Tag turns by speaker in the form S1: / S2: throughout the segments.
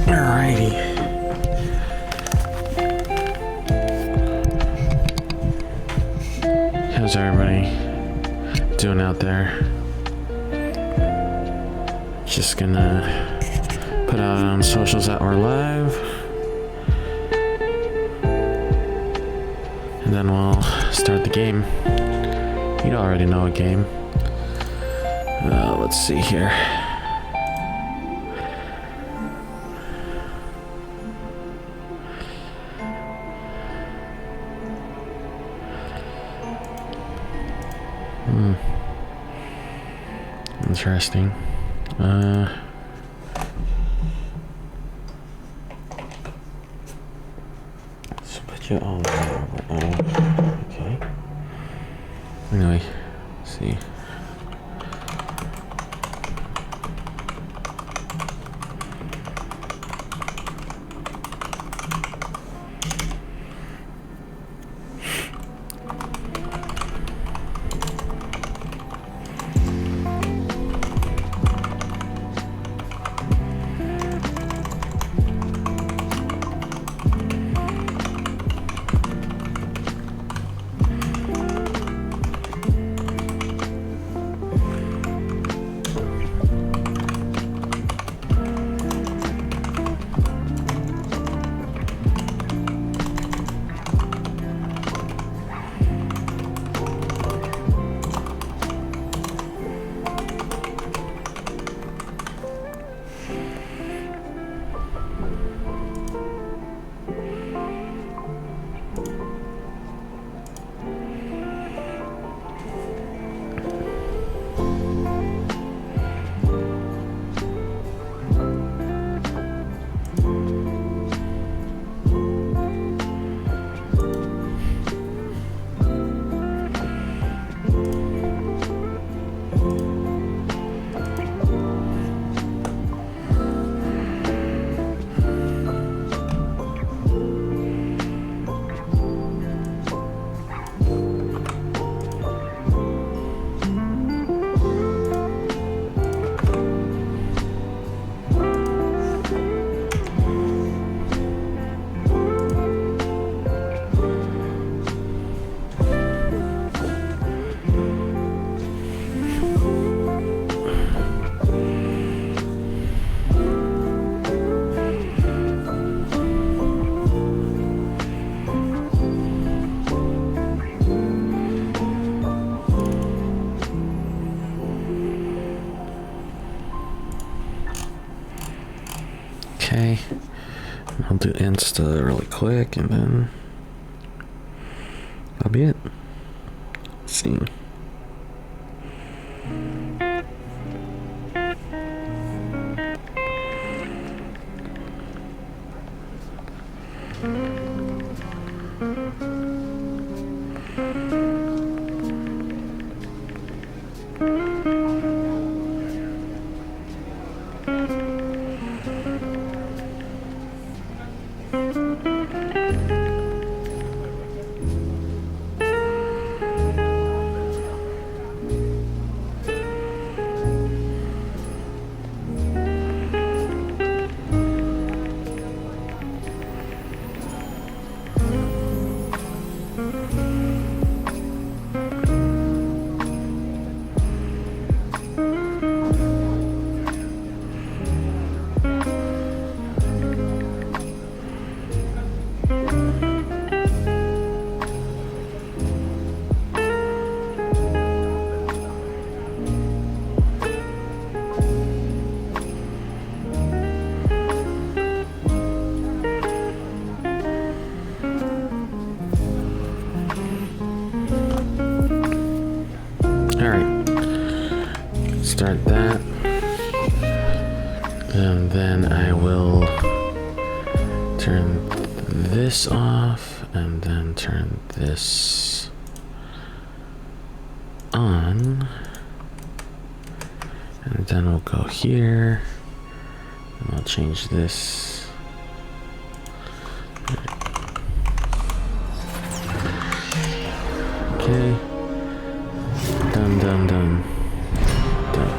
S1: Alrighty. How's everybody doing out there? Just gonna put out on socials that we're live, and then we'll start the game. You already know a game. Let's see here. Interesting. Let's put you all over. Okay. Anyway, let's see. Okay, I'll do Insta really quick and then that'll be it. Let's see. Start that, and then I will turn this off and then turn this on. And then we'll go here. And I'll change this. Okay. Done, done, done. Done.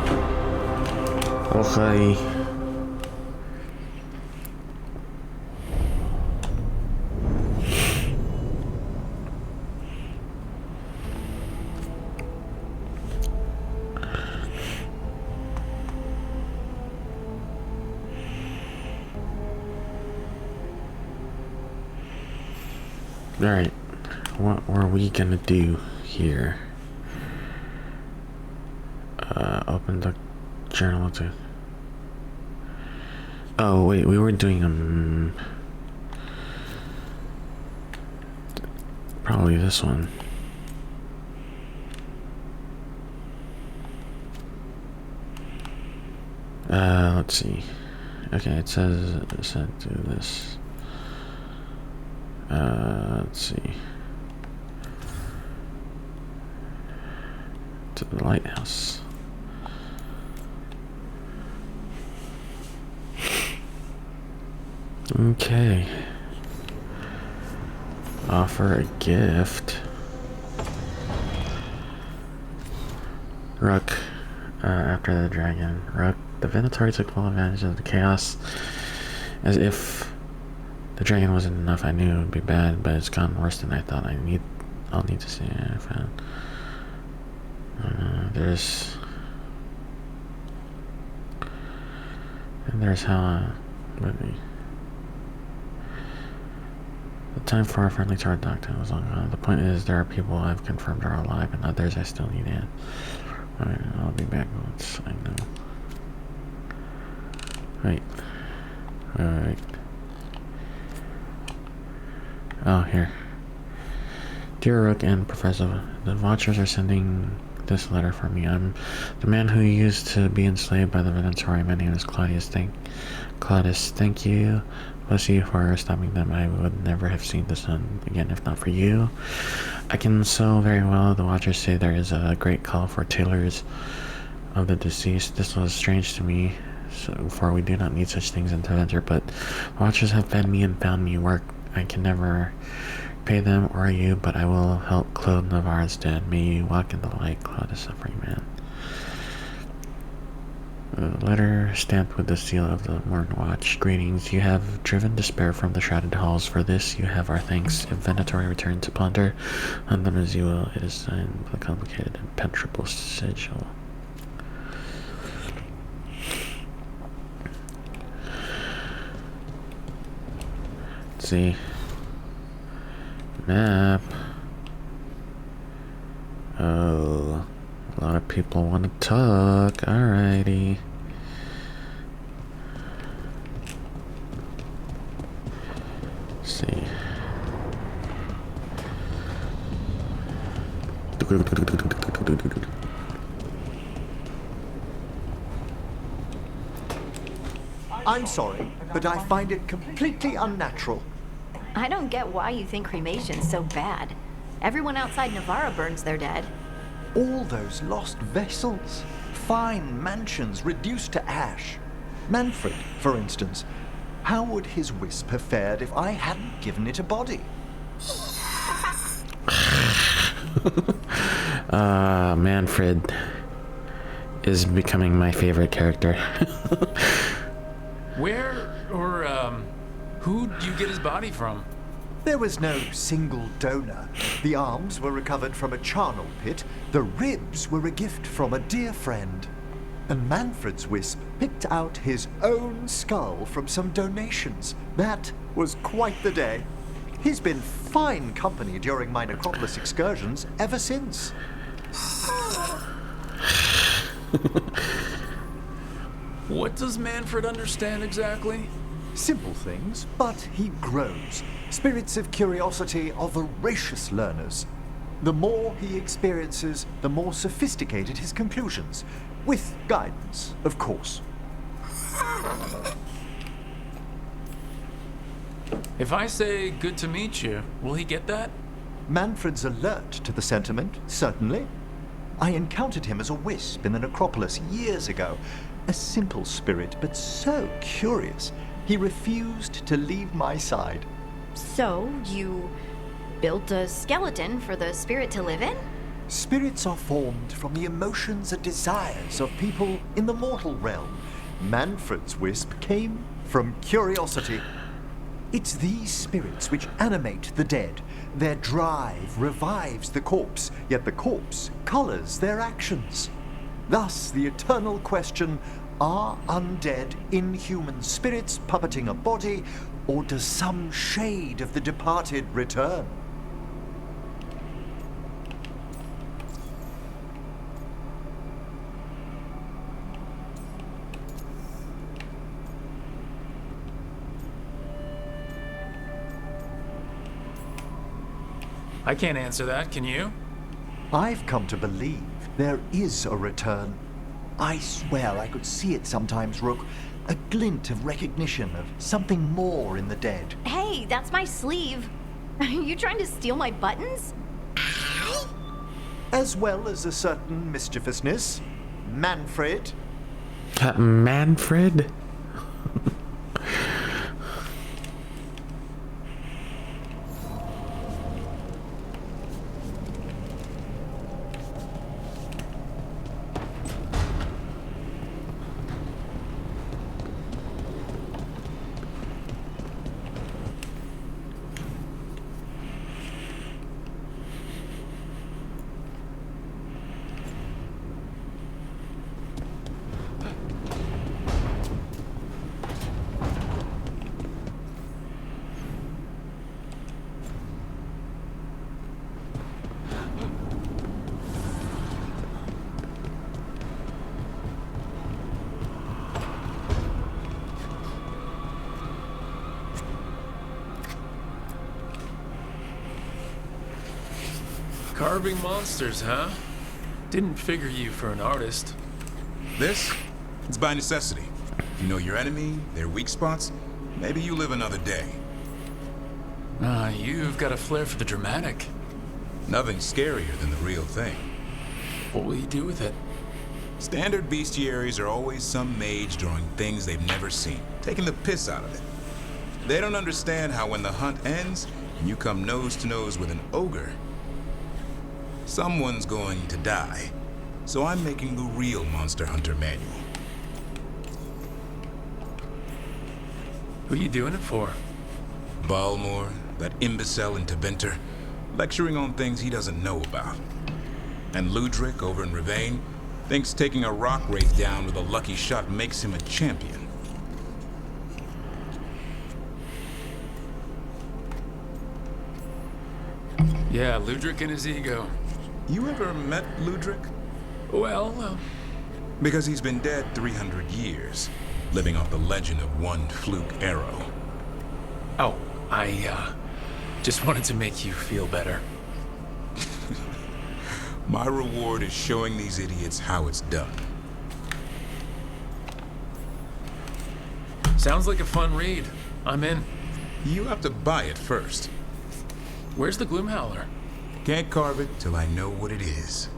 S1: Okay. Alright, what were we gonna do here? Open the journal to... Oh, wait, we were doing, probably this one. Let's see. Okay, it said do this. Let's see. To the lighthouse. Okay. Offer a gift. Rook. After the dragon. Rook. The Venatori took full advantage of the chaos. As if the dragon wasn't enough, I knew it would be bad, but it's gotten worse than I thought. I'll need to see it. I found. There's how. The time for our friendly tarot doctor was long gone. The point is, there are people I've confirmed are alive, and others I still need in. Alright, I'll be back once I know. Wait. Wait. Oh, here. Dear Rook and Professor, the Watchers are sending this letter for me. I'm the man who used to be enslaved by the Venatori. My name is Claudius. Thank you. Bless you for stopping them. I would never have seen the sun again if not for you. I can so very well. The Watchers say there is a great call for tailors of the deceased. This was strange to me, for we do not need such things in Tevinter, but Watchers have fed me and found me work. I can never pay them or you, but I will help clothe Navarre's dead. May you walk in the light, Claude, a suffering man. A letter stamped with the seal of the Morn Watch. Greetings. You have driven despair from the shrouded halls. For this you have our thanks. If Venatori return to plunder, on them as you will. It is signed with a complicated impenetrable sigil. Let's see. Map. Oh, a lot of people want to talk. Alrighty. Let's see.
S2: I'm sorry, but I find it completely unnatural.
S3: I don't get why you think cremation's so bad. Everyone outside Navarra burns their dead.
S2: All those lost vessels, fine mansions reduced to ash. Manfred, for instance. How would his wisp have fared if I hadn't given it a body?
S1: Manfred is becoming my favorite character.
S4: Where or who'd you get his body from?
S2: There was no single donor. The arms were recovered from a charnel pit. The ribs were a gift from a dear friend. And Manfred's wisp picked out his own skull from some donations. That was quite the day. He's been fine company during my necropolis excursions ever since.
S4: What does Manfred understand exactly?
S2: Simple things, but he grows. Spirits of curiosity are voracious learners. The more he experiences, the more sophisticated his conclusions. With guidance, of course.
S4: If I say good to meet you, will he get that?
S2: Manfred's alert to the sentiment, certainly. I encountered him as a wisp in the necropolis years ago. A simple spirit, but so curious. He refused to leave my side.
S3: So, you built a skeleton for the spirit to live in?
S2: Spirits are formed from the emotions and desires of people in the mortal realm. Manfred's wisp came from curiosity. It's these spirits which animate the dead. Their drive revives the corpse, yet the corpse colors their actions. Thus, the eternal question, are undead, inhuman spirits puppeting a body, or does some shade of the departed return?
S4: I can't answer that, can you?
S2: I've come to believe there is a return. I swear I could see it sometimes, Rook. A glint of recognition of something more in the dead.
S3: Hey, that's my sleeve. Are you trying to steal my buttons?
S2: As well as a certain mischievousness. Manfred.
S1: Manfred?
S4: Carving monsters, huh? Didn't figure you for an artist.
S5: This? It's by necessity. If you know your enemy, their weak spots, maybe you live another day.
S4: You've got a flair for the dramatic.
S5: Nothing scarier than the real thing.
S4: What will you do with it?
S5: Standard bestiaries are always some mage drawing things they've never seen, taking the piss out of it. They don't understand how when the hunt ends, and you come nose to nose with an ogre, someone's going to die. So I'm making the real Monster Hunter manual.
S4: Who you doing it for?
S5: Balmor, that imbecile in Teventer, lecturing on things he doesn't know about. And Ludric over in Ravane thinks taking a rock wraith down with a lucky shot makes him a champion.
S4: Yeah, Ludric and his ego.
S5: You ever met Ludric?
S4: Well,
S5: Because he's been dead 300 years, living off the legend of one fluke arrow.
S4: I just wanted to make you feel better.
S5: My reward is showing these idiots how it's done.
S4: Sounds like a fun read. I'm in.
S5: You have to buy it first.
S4: Where's the Gloomhowler?
S5: Can't carve it till I know what it is.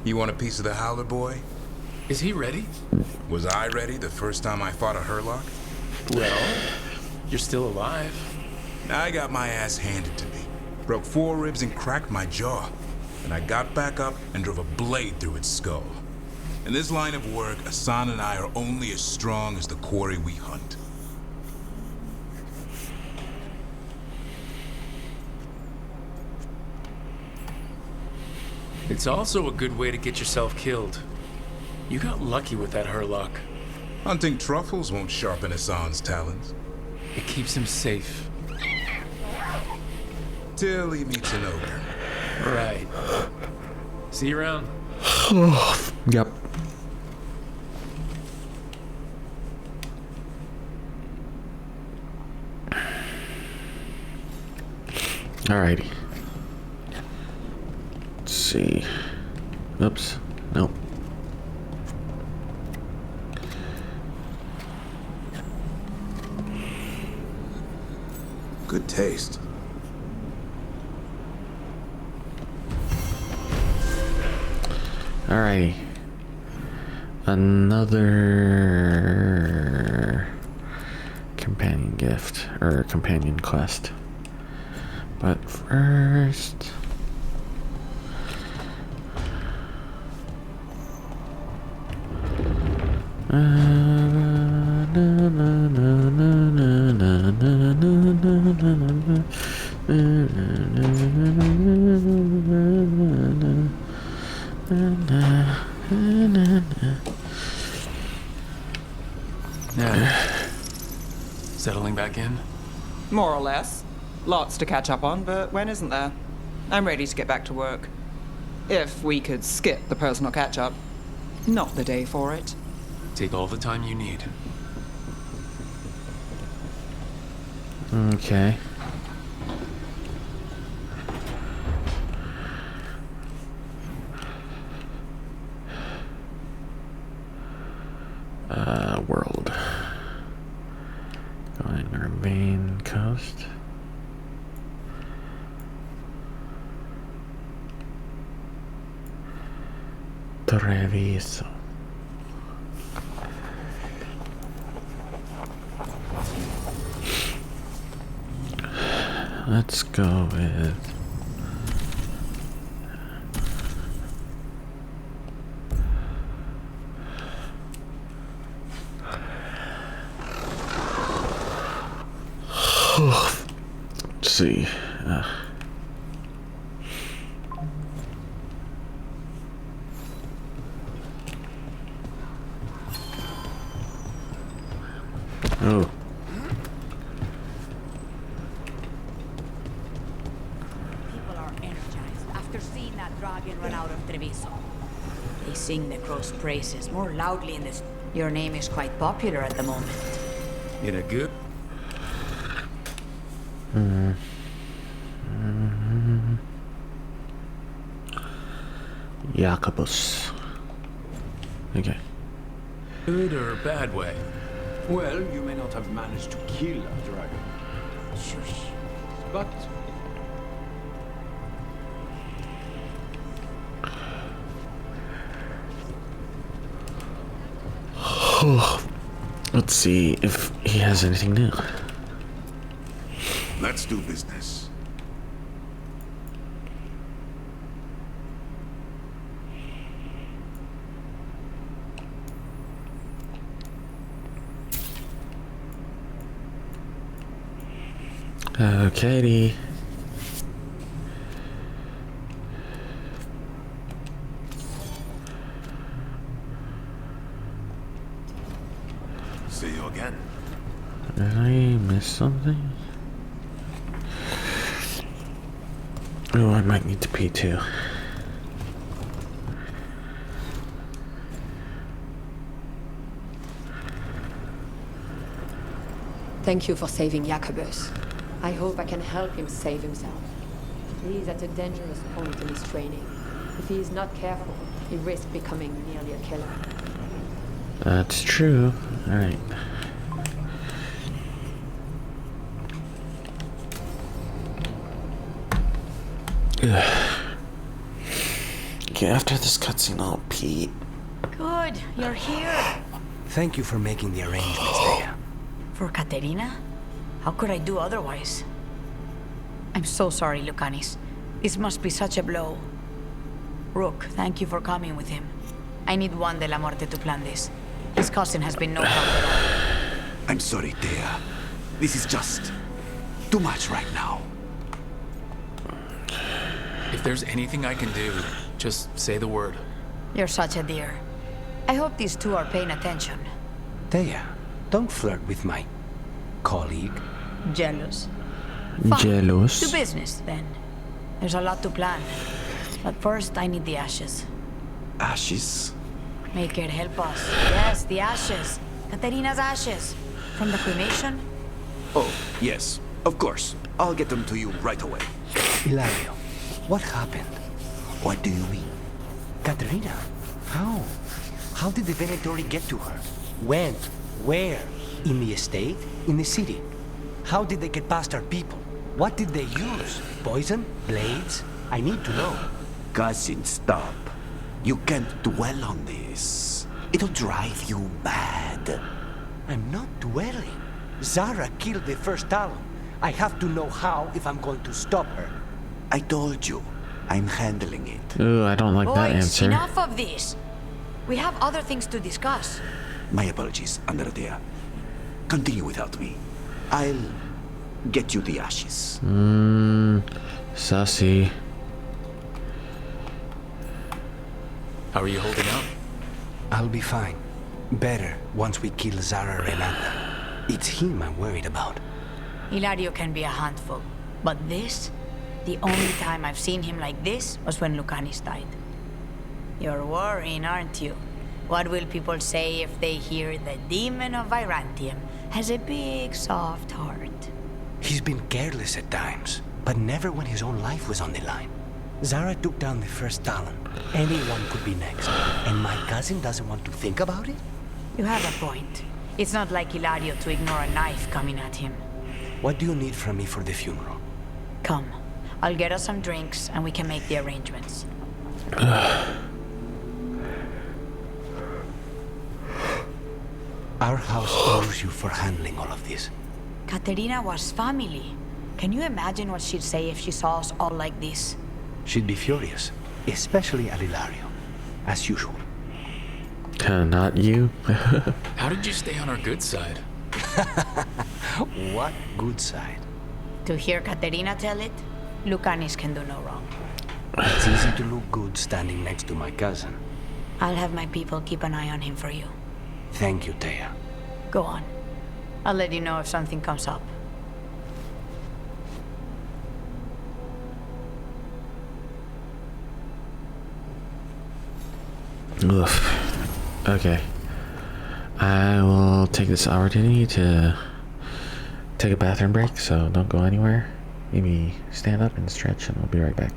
S5: You want a piece of the Howler boy?
S4: Is he ready?
S5: Was I ready the first time I fought a Hurlock?
S4: Well, you're still alive.
S5: I got my ass handed to me. Broke 4 ribs and cracked my jaw. And I got back up and drove a blade through its skull. In this line of work, Asan and I are only as strong as the quarry we hunt.
S4: It's also a good way to get yourself killed. You got lucky with that Hurlock.
S5: Hunting truffles won't sharpen Asan's talons.
S4: It keeps him safe.
S5: Till he meets an ogre.
S4: Right. See you around.
S1: Yep. Alrighty. Let's see. Oops. Nope.
S5: Good taste.
S1: Alrighty. Another companion gift, or companion quest. But first...
S4: Yeah. Settling back in?
S6: More or less. Lots to catch up on, but when isn't there? I'm ready to get back to work. If we could skip the personal catch-up. Not the day for it.
S4: Take all the time you need.
S1: Okay. World. Going Urbane Coast. Treviso. Let's go with let's see. Oh.
S7: People are energized after seeing that dragon run out of Treviso. They sing the crow's praises more loudly in this. Your name is quite popular at the moment.
S4: In a good...
S1: Jacobus. Okay.
S4: Good or bad way?
S8: Well, you may not have managed to kill a dragon.
S7: Shush.
S8: But
S1: Let's see if he has anything new.
S5: Let's do business.
S1: Katie.
S5: See you again.
S1: Did I miss something? Oh, I might need to pee too.
S9: Thank you for saving Jacobus. I hope I can help him save himself. He is at a dangerous point in his training. If he is not careful, he risks becoming nearly a killer.
S1: That's true. Alright. Okay, after this cutscene, I'll pee.
S7: Good, you're here.
S10: Thank you for making the arrangements, Thea.
S7: For Katerina? How could I do otherwise? I'm so sorry, Lucanis. This must be such a blow. Rook, thank you for coming with him. I need Juan de la Muerte to plan this. His cousin has been no help at all.
S10: I'm sorry, Thea. This is just too much right now.
S4: If there's anything I can do, just say the word.
S7: You're such a dear. I hope these two are paying attention.
S10: Thea, don't flirt with my colleague.
S7: Jealous. Fine.
S1: Jealous.
S7: To business, then. There's a lot to plan. But first, I need the ashes.
S10: Ashes?
S7: Make it help us. Yes, the ashes. Katerina's ashes. From the cremation?
S10: Oh, yes, of course. I'll get them to you right away. Ilario, what happened? What do you mean? Katerina? How? How did the Venatori get to her? When? Where? In the estate? In the city? How did they get past our people? What did they use? Poison? Blades? I need to know.
S11: Cousin, stop.
S10: You can't dwell on this. It'll drive you mad.
S11: I'm not dwelling. Zara killed the first Talon. I have to know how if I'm going to stop her.
S10: I told you, I'm handling it.
S1: Ooh, I don't like that
S7: Boys,
S1: answer.
S7: enough of this. We have other things to discuss.
S10: My apologies, Andrea. Continue without me. I'll get you the ashes.
S1: Sussy.
S4: How are you holding up?
S11: I'll be fine. Better once we kill Zara Renata. It's him I'm worried about.
S7: Hilario can be a handful, but this, the only time I've seen him like this was when Lucanis died. You're worrying, aren't you? What will people say if they hear the demon of Virantium has a big, soft heart?
S11: He's been careless at times, but never when his own life was on the line. Zara took down the first Talon. Anyone could be next. And my cousin doesn't want to think about it?
S7: You have a point. It's not like Hilario to ignore a knife coming at him.
S11: What do you need from me for the funeral?
S7: Come. I'll get us some drinks and we can make the arrangements.
S11: Our house owes you for handling all of this.
S7: Katerina was family. Can you imagine what she'd say if she saw us all like this?
S11: She'd be furious, especially at Hilario, as usual.
S1: Not you.
S4: How did you stay on our good side?
S11: What good side?
S7: To hear Katerina tell it, Lucanis can do no wrong.
S11: It's easy to look good standing next to my cousin.
S7: I'll have my people keep an eye on him for you.
S11: Thank you, Thea.
S7: Go on. I'll let you know if something comes up.
S1: Oof. Okay. I will take this opportunity to take a bathroom break, so don't go anywhere. Maybe stand up and stretch, and we'll be right back.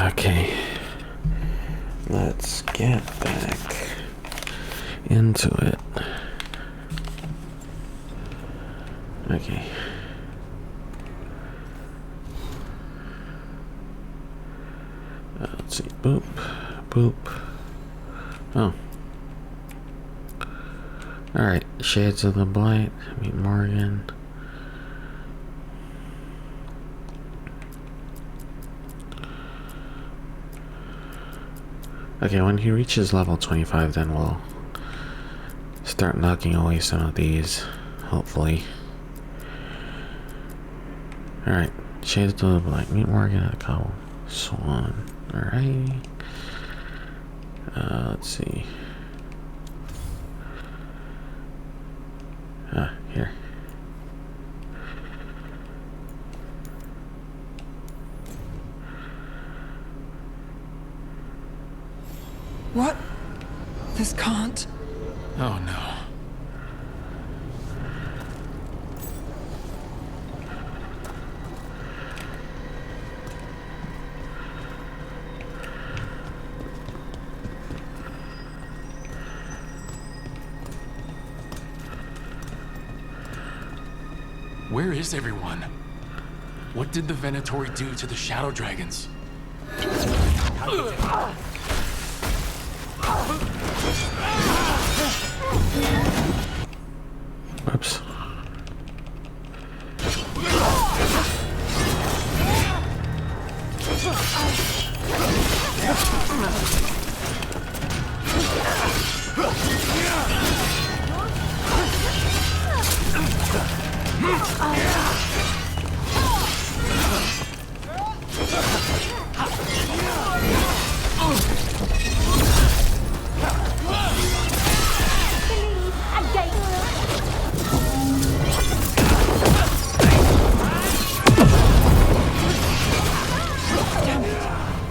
S1: Okay. Let's get back into it. Okay. Let's see. Boop. Boop. Oh. Alright. Shades of the Blight. Meet Morgan. Okay, when he reaches level 25, then we'll start knocking away some of these, hopefully. Alright, Shades of the Blight. Meet Morgan at the Cobble Swan. Alright. Let's see. Here.
S6: What? This can't.
S4: Oh no. Where is everyone? What did the Venatori do to the Shadow Dragons?
S1: Whoops.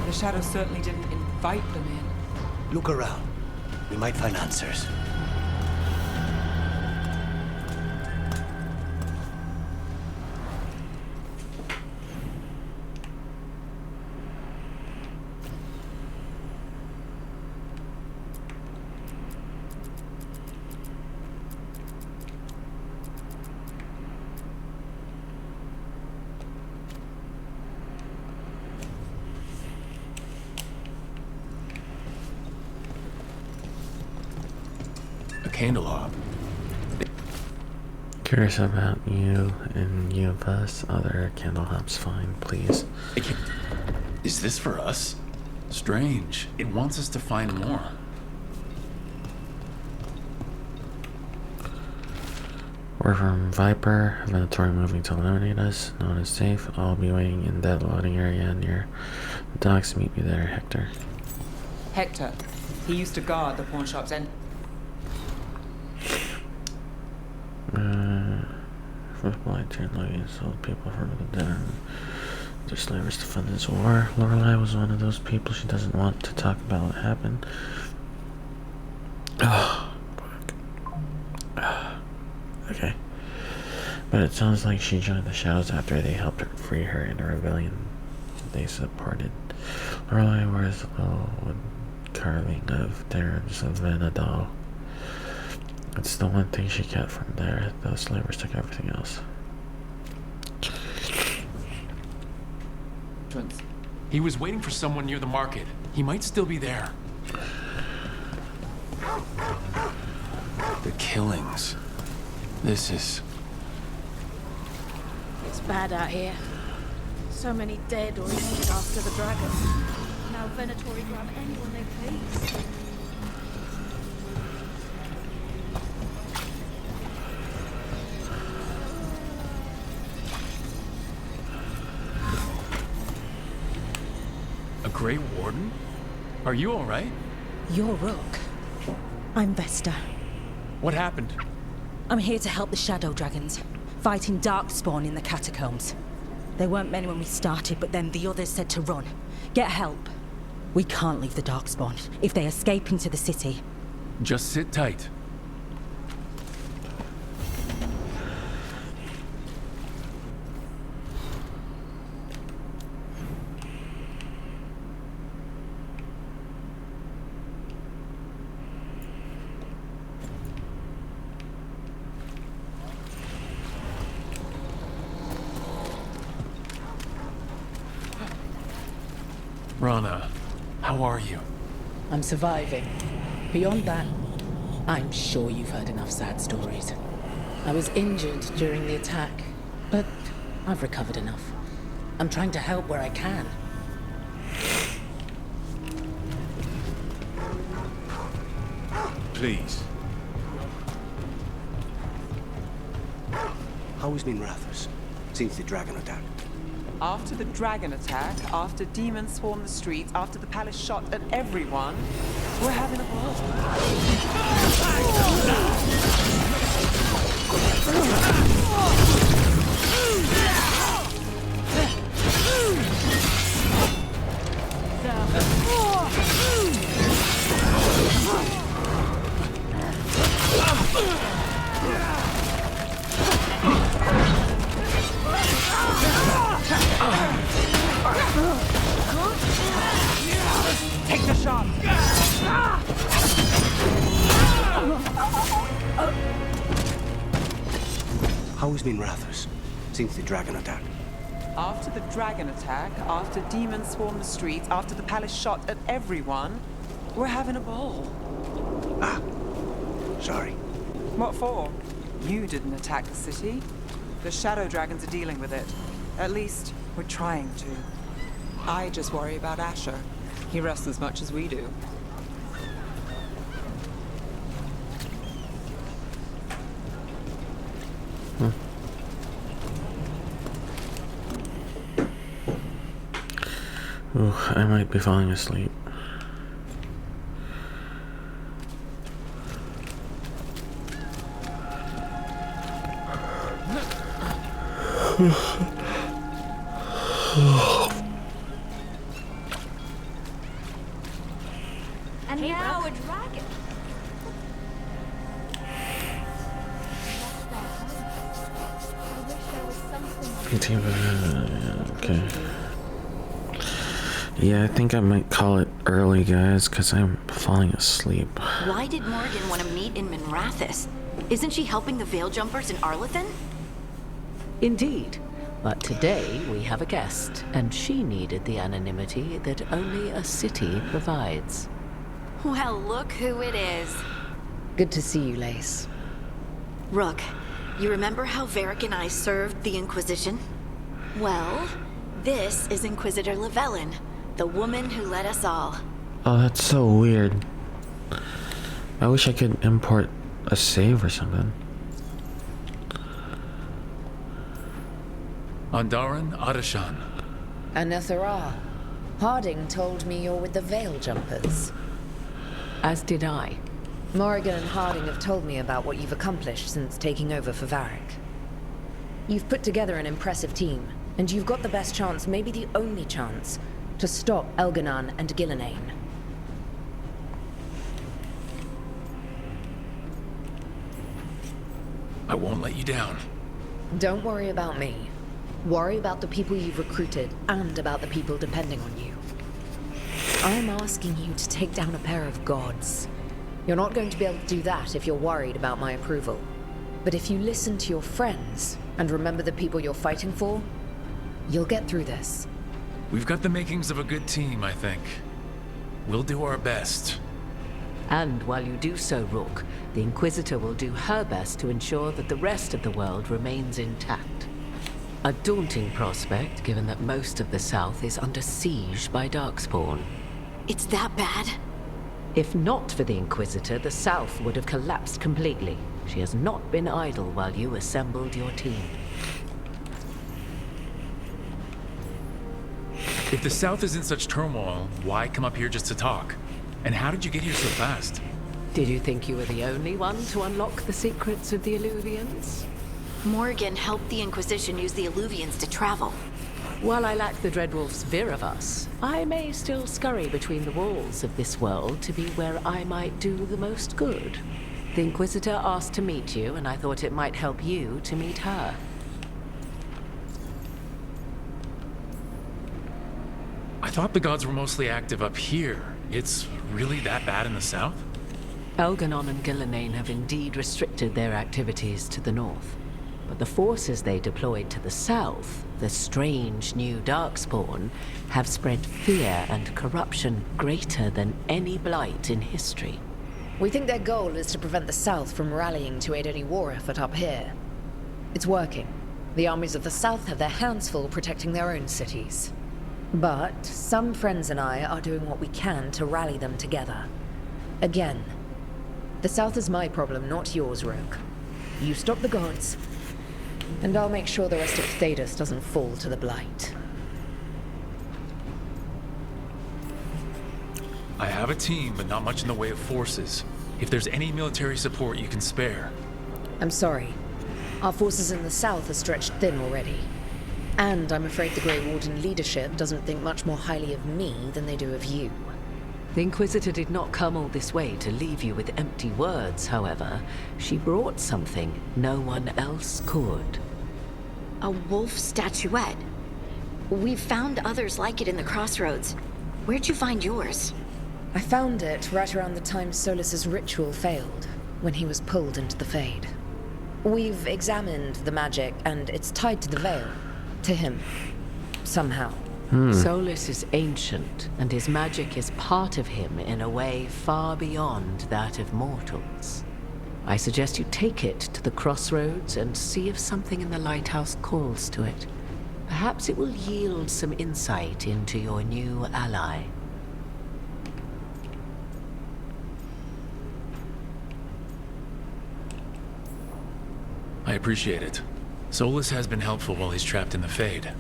S6: The Shadow certainly didn't invite them in.
S11: Look around. We might find answers.
S4: Candelab.
S1: Curious about you and you of us. Other candle hops, fine, please.
S4: Is this for us? Strange. It wants us to find more.
S1: We're from Viper. Venatori moving to eliminate us. No one is safe. I'll be waiting in that loading area near the docks. Meet me there, Hector.
S6: Hector. He used to guard the pawn shop's end.
S1: With blight turned luggage, sold people for the dinner. Their slavers to fund this war. Lorelei was one of those people. She doesn't want to talk about what happened. Oh, fuck. Okay. But it sounds like she joined the Shadows after they helped her free her in a rebellion they supported. Lorelei wears a little wood carving of Terrans of Venadal. It's the one thing she kept from there. Those slavers took everything else.
S4: He was waiting for someone near the market. He might still be there. The killings. This is...
S12: It's bad out here. So many dead or eaten after the dragon. Now Venatori grab anyone they please.
S4: A Grey Warden? Are you all right?
S13: You're Rook. I'm Vesta.
S4: What happened?
S13: I'm here to help the Shadow Dragons, fighting Darkspawn in the catacombs. There weren't many when we started, but then the others said to run. Get help. We can't leave the Darkspawn if they escape into the city.
S4: Just sit tight. Rana, how are you?
S14: I'm surviving. Beyond that, I'm sure you've heard enough sad stories. I was injured during the attack, but I've recovered enough. I'm trying to help where I can.
S8: Please.
S11: How is Minrathous since the dragon attack?
S6: After the dragon attack, after demons swarmed the streets, after the palace shot at everyone, we're having a ball. Take the shot!
S11: How is Minrathous since the dragon attack?
S6: After the dragon attack, after demons swarmed the streets, after the palace shot at everyone, we're having a ball.
S11: Ah, sorry.
S6: What for? You didn't attack the city. The shadow dragons are dealing with it. At least, we're trying to. I just worry about Asher. He rests as much as we do.
S1: Ooh, I might be falling asleep.
S3: And hey, now a dragon.
S1: Okay. Yeah, I think I might call it early, guys, because I'm falling asleep.
S3: Why did Morgan want to meet in Minrathous? Isn't she helping the Veil Jumpers in Arlathan?
S15: Indeed. But today we have a guest, and she needed the anonymity that only a city provides.
S3: Well, look who it is.
S16: Good to see you, Lace.
S3: Rook, you remember how Varric and I served the Inquisition? Well, this is Inquisitor Llewellyn, the woman who led us all.
S1: Oh, that's so weird. I wish I could import a save or something.
S4: Andaran Adashan.
S16: Anathara. Harding told me you're with the Veil Jumpers.
S15: As did I.
S16: Morrigan and Harding have told me about what you've accomplished since taking over for Varric. You've put together an impressive team, and you've got the best chance, maybe the only chance, to stop Elganon and Gillenane.
S4: I won't let you down.
S16: Don't worry about me. Worry about the people you've recruited, and about the people depending on you. I'm asking you to take down a pair of gods. You're not going to be able to do that if you're worried about my approval. But if you listen to your friends, and remember the people you're fighting for, you'll get through this.
S4: We've got the makings of a good team, I think. We'll do our best.
S15: And while you do so, Rook, the Inquisitor will do her best to ensure that the rest of the world remains intact. A daunting prospect, given that most of the South is under siege by Darkspawn.
S3: It's that bad?
S15: If not for the Inquisitor, the South would have collapsed completely. She has not been idle while you assembled your team.
S4: If the South is in such turmoil, why come up here just to talk? And how did you get here so fast?
S15: Did you think you were the only one to unlock the secrets of the Illuvians?
S3: Morgan helped the Inquisition use the Illuvians to travel.
S15: While I lack the Dreadwolf's Viravus, I may still scurry between the walls of this world to be where I might do the most good. The Inquisitor asked to meet you, and I thought it might help you to meet her.
S4: I thought the gods were mostly active up here. It's really that bad in the south?
S15: Elganon and Gillenane have indeed restricted their activities to the north. But the forces they deployed to the south the strange new Darkspawn, have spread fear and corruption greater than any blight in history.
S16: We think their goal is to prevent the South from rallying to aid any war effort up here. It's working. The armies of the South have their hands full protecting their own cities. But some friends and I are doing what we can to rally them together. Again, the South is my problem, not yours, Rook. You stop the gods, and I'll make sure the rest of Thedas doesn't fall to the Blight.
S4: I have a team, but not much in the way of forces. If there's any military support you can spare.
S16: I'm sorry. Our forces in the South are stretched thin already. And I'm afraid the Grey Warden leadership doesn't think much more highly of me than they do of you.
S15: The Inquisitor did not come all this way to leave you with empty words, however. She brought something no one else could.
S3: A wolf statuette. We've found others like it in the crossroads. Where'd you find yours?
S16: I found it right around the time Solus's ritual failed, when he was pulled into the Fade. We've examined the magic, and it's tied to the veil. To him. Somehow.
S15: Solus is ancient, and his magic is part of him in a way far beyond that of mortals. I suggest you take it to the crossroads and see if something in the lighthouse calls to it. Perhaps it will yield some insight into your new ally.
S4: I appreciate it. Solus has been helpful while he's trapped in the Fade.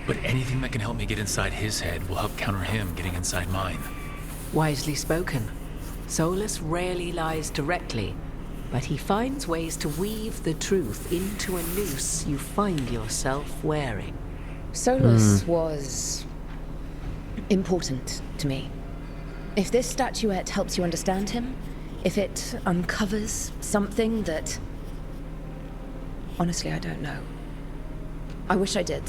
S4: But anything that can help me get inside his head will help counter him getting inside mine.
S15: Wisely spoken. Solus rarely lies directly, but he finds ways to weave the truth into a noose you find yourself wearing.
S16: Solus was important to me. If this statuette helps you understand him, if it uncovers something that... Honestly, I don't know. I wish I did.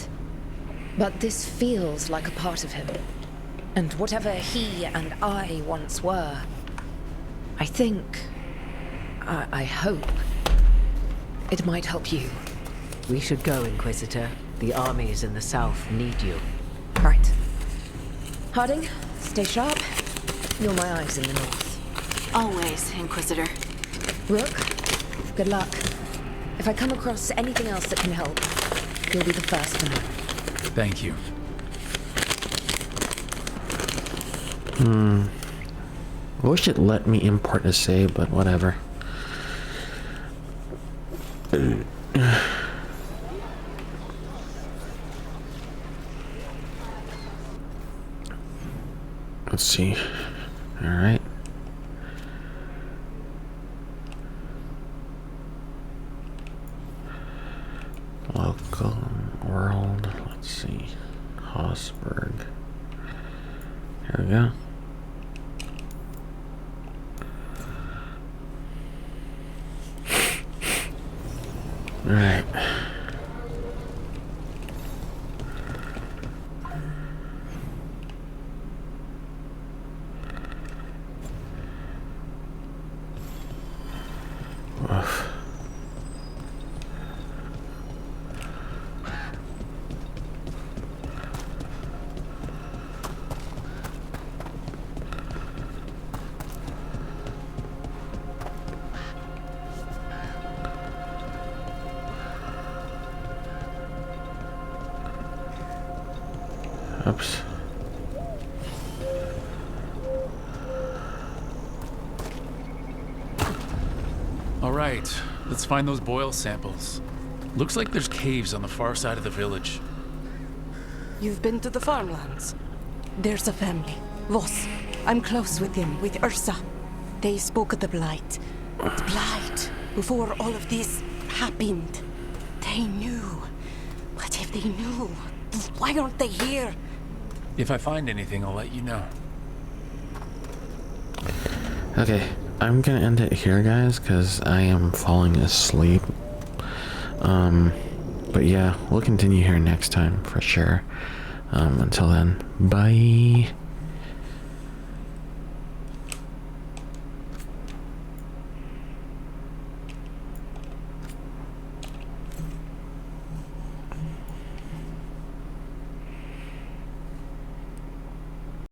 S16: But this feels like a part of him. And whatever he and I once were, I think... I hope... it might help you.
S15: We should go, Inquisitor. The armies in the south need you.
S16: Right. Harding, stay sharp. You're my eyes in the north.
S3: Always, Inquisitor.
S16: Rook, good luck. If I come across anything else that can help, you'll be the first to know.
S4: Thank you.
S1: I wish it let me import a save, but whatever. Let's see. All right. Local world. Let's see. Hosberg. Here we go. All right. Oof. Oops.
S4: All right, let's find those boil samples. Looks like there's caves on the far side of the village.
S13: You've been to the farmlands? There's a family. Voss. I'm close with him, with Ursa. They spoke of the Blight. The Blight. Before all of this happened. They knew. But if they knew, why aren't they here?
S4: If I find anything, I'll let you know.
S1: Okay, I'm gonna end it here, guys, because I am falling asleep. But yeah, we'll continue here next time for sure. Until then, bye.